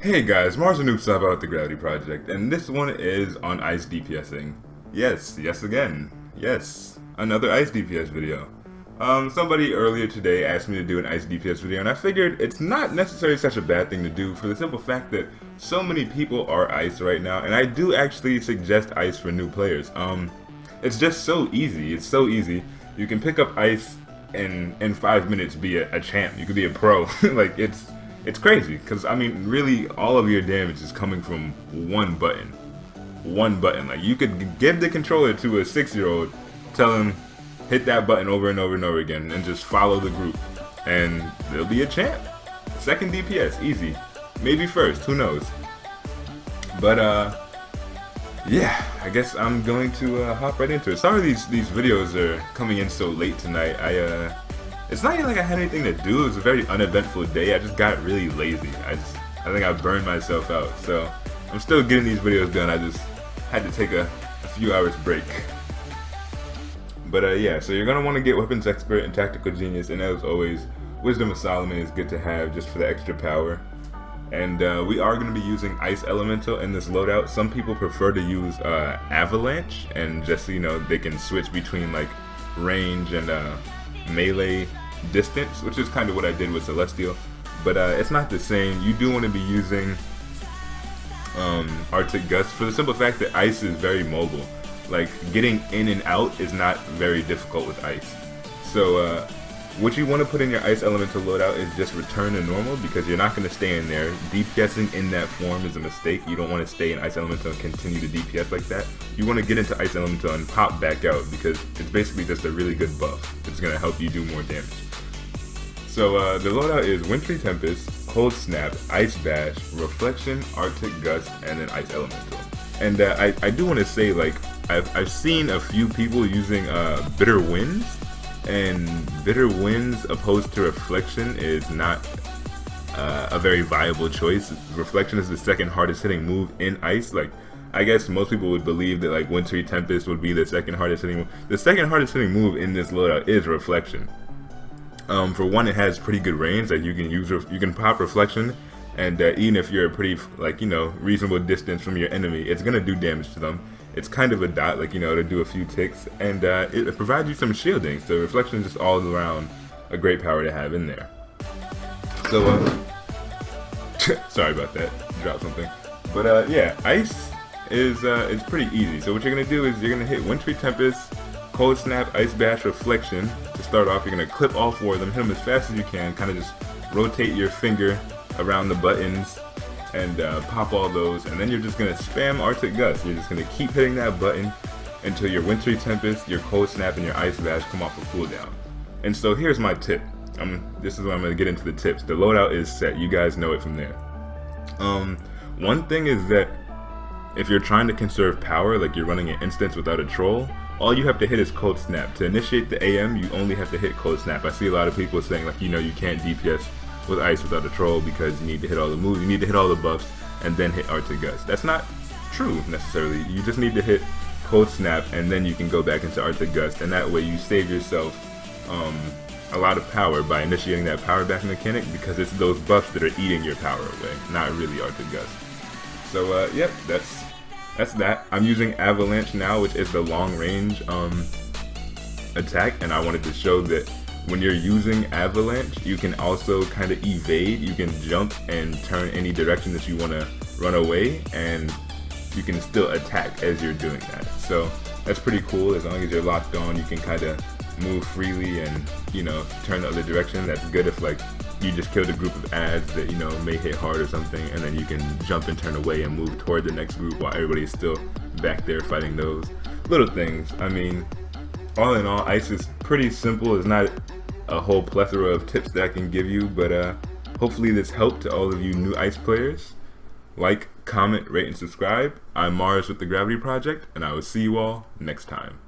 Hey guys, Mars and Noob about the Gravity Project, and this one is on ice DPSing. Yes again. Yes, another ice DPS video. Somebody earlier today asked me to do an ice DPS video, and I figured it's not necessarily such a bad thing to do for the simple fact that so many people are ice right now, and I do actually suggest ice for new players. It's just so easy. It's so easy. You can pick up ice and in 5 minutes be a champ. You could be a pro. Like it's crazy, because I mean really all of your damage is coming from one button. Like you could give the controller to a 6-year-old, tell him hit that button over and over and over again and just follow the group and they'll be a champ. Second DPS, easy. Maybe first, who knows. But yeah, I guess I'm going to hop right into it. Sorry these videos are coming in so late tonight. It's not even like I had anything to do. It was a very uneventful day. I just got really lazy. I think I burned myself out. So I'm still getting these videos done. I just had to take a few hours break. But yeah, so you're gonna want to get Weapons Expert and Tactical Genius, and as always, Wisdom of Solomon is good to have just for the extra power. And we are going to be using Ice Elemental in this loadout. Some people prefer to use Avalanche, and just so you know, they can switch between like range and melee distance, which is kind of what I did with Celestial, but it's not the same. You do want to be using Arctic Gust for the simple fact that ice is very mobile. Like getting in and out is not very difficult with ice. So what you want to put in your Ice Elemental loadout is just return to normal, because you're not going to stay in there. DPSing in that form is a mistake. You don't want to stay in Ice Elemental and continue to DPS like that. You want to get into Ice Elemental and pop back out, because it's basically just a really good buff. It's going to help you do more damage. So the loadout is Wintry Tempest, Cold Snap, Ice Bash, Reflection, Arctic Gust, and then Ice Elemental. And I do want to say, like, I've seen a few people using Bitter Winds, and Bitter Winds opposed to Reflection is not a very viable choice. Reflection is the second hardest hitting move in ice. Like, I guess most people would believe that like Wintry Tempest would be the second hardest hitting move. The second hardest hitting move in this loadout is Reflection. For one, it has pretty good range. Like you can pop Reflection, and even if you're a pretty reasonable distance from your enemy, it's gonna do damage to them. It's kind of a dot, like, to do a few ticks, and it provides you some shielding. So Reflection is just all around a great power to have in there. So sorry about that, dropped something. But yeah, ice is it's pretty easy. So what you're gonna do is you're gonna hit Wintry Tempest, Cold Snap, Ice Bash, Reflection to start off. You're gonna clip all 4 of them, hit them as fast as you can, kind of just rotate your finger around the buttons and pop all those, and then you're just gonna spam Arctic Gust. You're just gonna keep hitting that button until your Wintry Tempest, your Cold Snap, and your Ice Bash come off a cooldown. And so here's my tip. This is where I'm gonna get into the tips. The loadout is set. You guys know it from there. One thing is that if you're trying to conserve power, like you're running an instance without a troll, all you have to hit is Cold Snap. To initiate the AM, you only have to hit Cold Snap. I see a lot of people saying like, you can't DPS with ice without a troll because you need to hit all the moves, you need to hit all the buffs, and then hit Arctic Gust. That's not true necessarily. You just need to hit Cold Snap, and then you can go back into Arctic Gust, and that way you save yourself a lot of power by initiating that power back mechanic, because it's those buffs that are eating your power away, not really Arctic Gust. So yep, that's that. I'm using Avalanche now, which is the long range attack, and I wanted to show that when you're using Avalanche, you can also kind of evade. You can jump and turn any direction that you want to run away, and you can still attack as you're doing that. So that's pretty cool. As long as you're locked on, you can kind of move freely and turn the other direction. That's good if like you just killed a group of ads that may hit hard or something, and then you can jump and turn away and move toward the next group while everybody's still back there fighting those little things. I mean, all in all, ice is pretty simple. It's not a whole plethora of tips that I can give you, but hopefully this helped to all of you new ice players. Like, comment, rate, and subscribe. I'm Mars with the Gravity Project, and I will see you all next time.